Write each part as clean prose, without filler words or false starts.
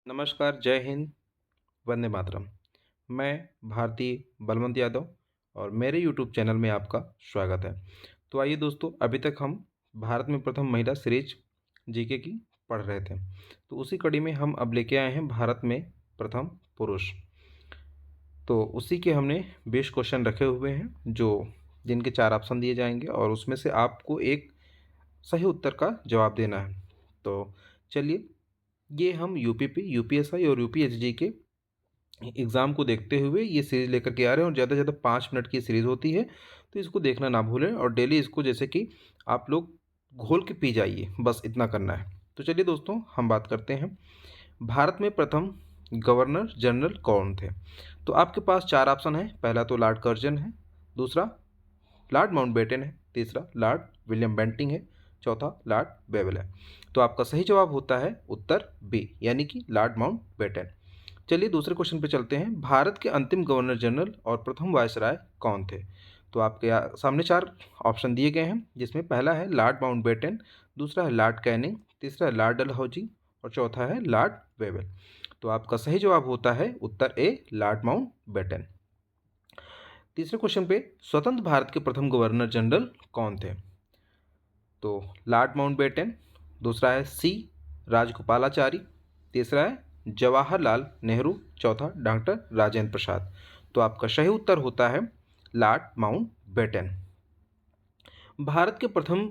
नमस्कार, जय हिंद, वंदे मातरम। मैं भारतीय बलवंत यादव और मेरे यूट्यूब चैनल में आपका स्वागत है। तो आइए दोस्तों, अभी तक हम भारत में प्रथम महिला सीरीज जीके की पढ़ रहे थे। तो उसी कड़ी में हम अब लेके आए हैं भारत में प्रथम पुरुष। तो उसी के हमने 20 क्वेश्चन रखे हुए हैं जिनके 4 ऑप्शन दिए जाएंगे और उसमें से आपको एक सही उत्तर का जवाब देना है। तो चलिए, ये हम यूपीपी, यूपीएसआई और यूपीएससी के एग्ज़ाम को देखते हुए ये सीरीज़ लेकर के आ रहे हैं और ज़्यादा से ज़्यादा 5 मिनट की सीरीज़ होती है। तो इसको देखना ना भूलें और डेली इसको जैसे कि आप लोग घोल के पी जाइए, बस इतना करना है। तो चलिए दोस्तों, हम बात करते हैं भारत में प्रथम गवर्नर जनरल कौन थे। तो आपके पास 4 ऑप्शन है। पहला तो लॉर्ड कर्जन है, दूसरा लॉर्ड माउंटबेटन है, तीसरा लॉर्ड विलियम बेंटिंग है, चौथा लॉर्ड बेवेल है। तो आपका सही जवाब होता है उत्तर बी, यानी कि लॉर्ड माउंटबेटन। चलिए दूसरे क्वेश्चन पे चलते हैं। भारत के अंतिम गवर्नर जनरल और प्रथम वायसराय कौन थे। तो आपके सामने 4 ऑप्शन दिए गए हैं, जिसमें पहला है लॉर्ड माउंटबेटन, दूसरा है लॉर्ड कैनिंग, तीसरा है लॉर्ड डलहौजी और चौथा है लॉर्ड वेवेल। तो आपका सही जवाब होता है उत्तर ए, लॉर्ड माउंटबेटन। तीसरे क्वेश्चन पे, स्वतंत्र भारत के प्रथम गवर्नर जनरल कौन थे। तो लॉर्ड माउंटबेटन, दूसरा है सी राजगोपालाचारी, तीसरा है जवाहरलाल नेहरू, चौथा डॉक्टर राजेंद्र प्रसाद। तो आपका सही उत्तर होता है लॉर्ड माउंटबेटन। भारत के प्रथम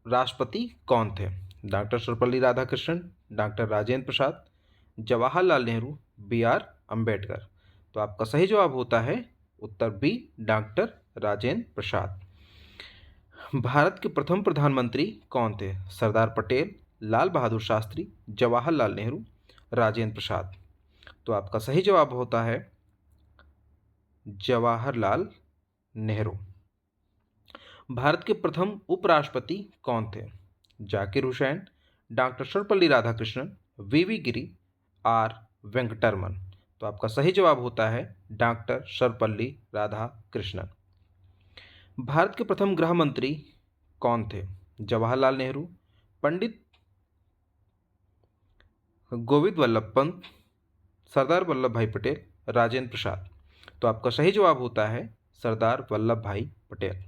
राष्ट्रपति कौन थे। Doctor Sarvepalli Radhakrishnan, doctor Rajendra Prasad, Jawaharlal Nehru, B R Ambedkar. तो आपका सही जवाब होता है उत्तर बी, डॉक्टर राजेंद्र प्रसाद। भारत के प्रथम प्रधानमंत्री कौन थे। सरदार पटेल, लाल बहादुर शास्त्री, जवाहरलाल नेहरू, राजेंद्र प्रसाद। तो आपका सही जवाब होता है जवाहरलाल नेहरू। भारत के प्रथम उपराष्ट्रपति कौन थे। Zakir Hussain, doctor Sarvepalli Radhakrishnan, V V Giri, R Venkataraman. तो आपका सही जवाब होता है डॉक्टर सर्वपल्ली राधाकृष्णन। भारत के प्रथम गृह मंत्री कौन थे। जवाहरलाल नेहरू, पंडित गोविंद वल्लभ पंत, सरदार वल्लभ भाई पटेल, राजेंद्र प्रसाद। तो आपका सही जवाब होता है सरदार वल्लभ भाई पटेल।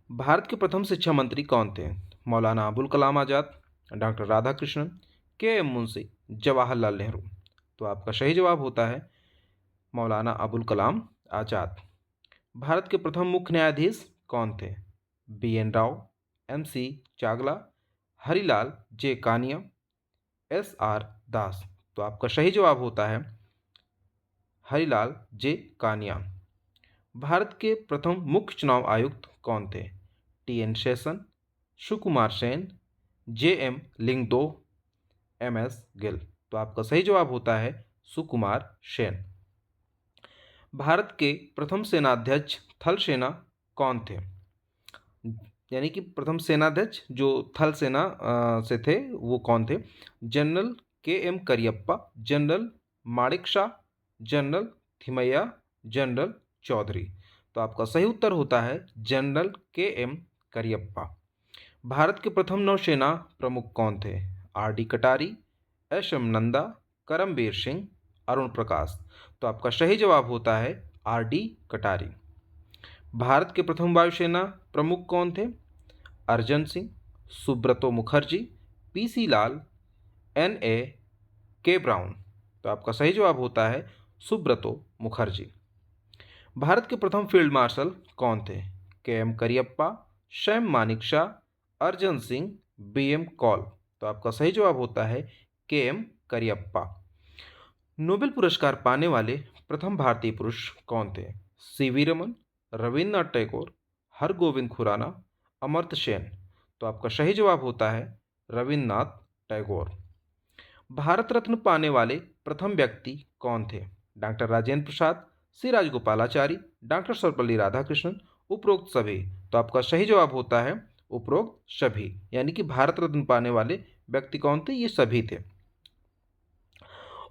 भारत के प्रथम शिक्षा मंत्री कौन थे। मौलाना अबुल कलाम आज़ाद, डॉक्टर राधाकृष्णन, के एम मुंशी, जवाहरलाल नेहरू। तो आपका सही जवाब होता है मौलाना अबुल कलाम आज़ाद। भारत के प्रथम मुख्य न्यायाधीश कौन थे। B N Rau, M C Chagla, Harilal J Kania, S R Das. तो आपका सही जवाब होता है हरिलाल जे कानिया। भारत के प्रथम मुख्य चुनाव आयुक्त कौन थे। T N Seshan, Sukumar Sen, J M Lyngdoh, M S Gill. तो आपका सही जवाब होता है सुकुमार सेन। भारत के प्रथम सेनाध्यक्ष थल सेना कौन थे। यानी कि प्रथम सेनाध्यक्ष जो थल सेना से थे वो कौन थे। जनरल के एम करियप्पा, जनरल माणिक, जनरल थिमैया, जनरल चौधरी। तो आपका सही उत्तर होता है जनरल के एम करियप्पा। भारत के प्रथम नौसेना प्रमुख कौन थे। आर डी कटारी, एस एम नंदा, करमबीर सिंह, अरुण प्रकाश। तो आपका सही जवाब होता है आर डी कटारी। भारत के प्रथम वायुसेना प्रमुख कौन थे। Arjan Singh, Subroto Mukerjee, P C Lal, N A K Browne. तो आपका सही जवाब होता है सुब्रतो मुखर्जी। भारत के प्रथम फील्ड मार्शल कौन थे। के M Cariappa, Sam मानिकशा, Arjan Singh, B M Kaul. तो आपका सही जवाब होता है के एम करियप्पा। नोबेल पुरस्कार पाने वाले प्रथम भारतीय पुरुष कौन थे। सी वी रमन, रविन्द्रनाथ टैगोर, हरगोविंद खुराना, अमर्त्य सेन। तो आपका सही जवाब होता है रविन्द्रनाथ टैगोर। भारत रत्न पाने वाले प्रथम व्यक्ति कौन थे। डॉक्टर राजेंद्र प्रसाद, सी राजगोपालाचारी, डॉक्टर सर्वपल्ली राधाकृष्णन, उपरोक्त सभी। तो आपका सही जवाब होता है उपरोक्त सभी, यानी कि भारत रत्न पाने वाले व्यक्ति कौन थे, ये सभी थे।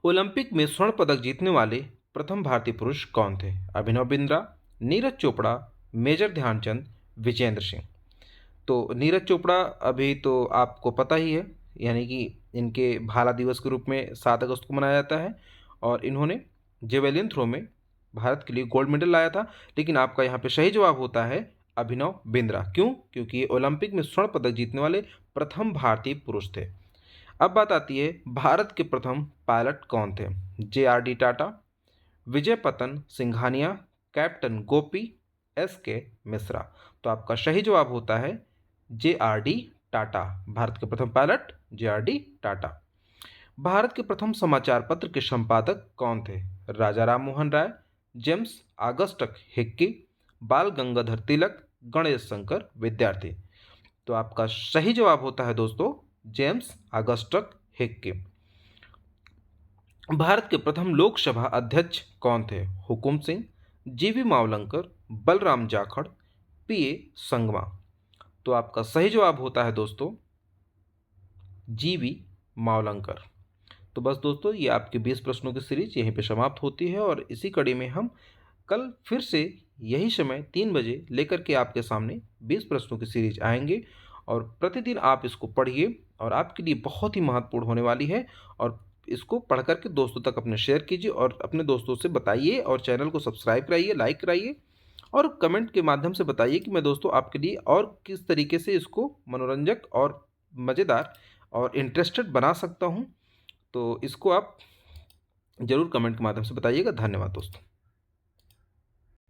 ओलंपिक में स्वर्ण पदक जीतने वाले प्रथम भारतीय पुरुष कौन थे। अभिनव बिंद्रा, नीरज चोपड़ा, मेजर ध्यानचंद, विजेंद्र सिंह। तो नीरज चोपड़ा अभी तो आपको पता ही है, यानी कि इनके भाला दिवस के रूप में 7 अगस्त को मनाया जाता है। और इन्होंने जेवेलिन थ्रो में भारत के लिए गोल्ड मेडल लाया था। लेकिन आपका यहाँ पे सही जवाब होता है अभिनव बिंद्रा। क्यों? क्योंकि ये ओलंपिक में स्वर्ण पदक जीतने वाले प्रथम भारतीय पुरुष थे। अब बात आती है भारत के प्रथम पायलट कौन थे? JRD टाटा, विजय पतन सिंघानिया, कैप्टन गोपी, SK मिश्रा। तो आपका सही जवाब होता है JRD टाटा। भारत के प्रथम पायलट JRD टाटा। भारत के प्रथम समाचार पत्र के संपादक कौन थे? राजा Ram Mohan Roy, James Augustus Hickey, बाल गंगाधर तिलक, गणेश शंकर विद्यार्थी। तो आपका सही जवाब होता है दोस्तों जेम्स ऑगस्टस हिक्की। भारत के प्रथम लोकसभा अध्यक्ष कौन थे? Hukum Singh, GV Mavalankar, Balram Jakhar, PA Sangma. तो आपका सही जवाब होता है दोस्तों GV मावलंकर। तो बस दोस्तों, ये आपके 20 प्रश्नों की सीरीज यहीं पे समाप्त होती है और इसी कड़ी में हम कल फिर से यही समय 3 बजे लेकर के आपके सामने 20 प्रश्नों की सीरीज आएंगे। और प्रतिदिन आप इसको पढ़िए और आपके लिए बहुत ही महत्वपूर्ण होने वाली है। और इसको पढ़ करके दोस्तों तक अपने शेयर कीजिए और अपने दोस्तों से बताइए और चैनल को सब्सक्राइब कराइए, लाइक कराइए और कमेंट के माध्यम से बताइए कि मैं दोस्तों आपके लिए और किस तरीके से इसको मनोरंजक और मज़ेदार और इंटरेस्टेड बना सकता हूँ। तो इसको आप ज़रूर कमेंट के माध्यम से बताइएगा। धन्यवाद दोस्तों।